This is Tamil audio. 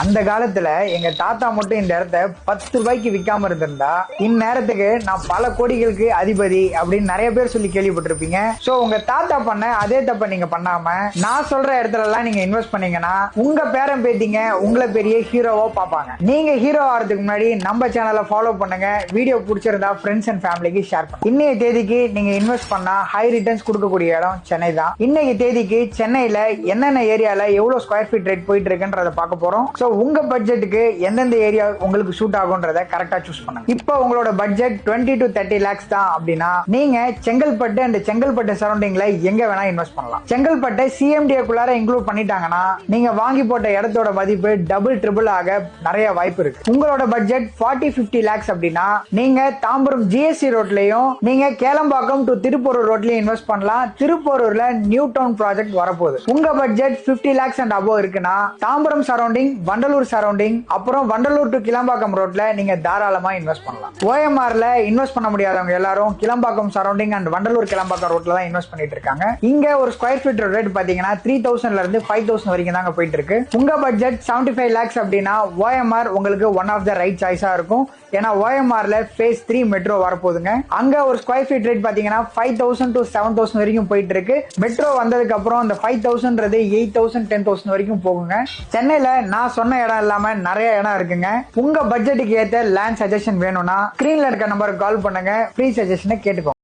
அந்த காலத்துல எங்க தாத்தா மட்டும் இந்த இடத்த 10 ரூபாய்க்கு விற்காம இருந்திருந்தா இந்நேரத்துக்கு நான் பல கோடிகளுக்கு அதிபதி அப்படின்னு நிறைய பேர் சொல்லி கேள்விப்பட்டிருப்பீங்க. சோ உங்க தாத்தா பண்ண அதே தப்ப நீங்க பண்ணாம நான் சொல்ற இடத்துல எல்லாம் நீங்க இன்வெஸ்ட் பண்ணீங்கன்னா உங்க பேரன் பேத்திங்க உங்களை பெரிய ஹீரோவா பார்ப்பாங்க. நீங்க ஹீரோ ஆகிறதுக்கு முன்னாடி நம்ம சேனலை ஃபாலோ பண்ணுங்க. வீடியோ பிடிச்சிருந்தா ஃப்ரெண்ட்ஸ் அண்ட் ஃபேமிலிக்கு ஷேர் பண்ணுங்க. இன்னைய தேதிக்கு நீங்க இன்வெஸ்ட் பண்ணா ஹை ரிட்டர்ன்ஸ் கொடுக்கக்கூடிய இடம் சென்னை தான். இன்னைக்கு தேதிக்கு சென்னையில என்னென்ன ஏரியால எவ்வளவு ஸ்கொயர் ஃபீட் ரேட் போயிட்டு இருக்குன்றத பார்க்க போறோம். சோ உங்க பட்ஜெட்டுக்கு எந்தெந்த ஏரியா உங்களுக்கு சூட் ஆகும்ன்றத கரெக்டா சூஸ் பண்ணுங்க. இப்போ உங்களோட பட்ஜெட் 20 to 30 lakhs தான் அப்படின்னா நீங்க செங்கல்பட்டு அண்ட் செங்கல்பட்டு சரௌண்டிங்ல எங்க வேணா இன்வெஸ்ட் பண்ணலாம். செங்கல்பட்டை சிஎம்டிஏ குள்ளார இன்க்ளூட் பண்ணிட்டாங்கன்னா நீங்க வாங்கி போட்ட இடத்தோட மதிப்பு டபுள் ட்ரிபிள் ஆக நிறைய வாய்ப்பு இருக்கு. உங்களோட பட்ஜெட் 40-50 lakhs அப்படின்னா நீங்க தாம்பரம் ஜிஎஸ்டி ரோட்லயும் நீங்க கேளம்பாக்கம் டு திருப்பூர் ரோட்லயும் இன்வெஸ்ட் பண்ணலாம். திருப்பூர்ல நியூ டவுன் ப்ராஜெக்ட் வரப்போகுது. உங்க பட்ஜெட் 50 lakhs அண்ட் அபோவ் இருக்குன்னா தாம்பரம் சரௌண்டிங், வண்டலூர் சரௌண்டிங், அப்புறம் வண்டலூர் டு கிளம்பாக்கம் ரோட்ல நீங்க தாராளமா இன்வெஸ்ட் பண்ணலாம். ஓஎம்ஆர்ல இன்வெஸ்ட் பண்ண முடியாதவங்க எல்லாரும் கிளம்பாக்கம் சரௌண்டிங் அண்ட் வண்டலூர் கிளம்பாக்கம் ரோட்ல தான் இன்வெஸ்ட் பண்ணிட்டு இருக்காங்க. இங்க ஒரு ஸ்கொயர் ஃபீட் ரேட் பாத்தீங்கன்னா 3000 இருந்து 5000 வரைக்கும் தாங்க போயிட்டு இருக்கு. உங்க பட்ஜெட் 75 lakhs அப்படின்னா ஓஎம்ஆர் உங்களுக்கு ஒன் ஆஃப் த ரைட் சாய்ஸா இருக்கும். ஏன்னா ஓஎம்ஆர்ல phase 3 மெட்ரோ வரப்போகுதுங்க. அங்க ஒரு ஸ்கொயர் ஃபீட் ரேட் பாத்தீங்கன்னா 5000 to 7000 வரைக்கும் போயிட்டு இருக்கு. மெட்ரோ வந்ததுக்கு அப்புறம் அந்த 5000 8000 10,000 வரைக்கும் போகுங்க. சென்னையில நான் சொன்ன இடம் இல்லாம நிறைய இடம் இருக்குங்க. உங்க பட்ஜெட்டுக்கு ஏத்த லேண்ட் சஜஷன் வேணும்னா ஸ்கிரீன்ல இருக்க நம்பருக்கு கால் பண்ணுங்க. ஃப்ரீ சஜஷனை கேட்டுக்கோங்க.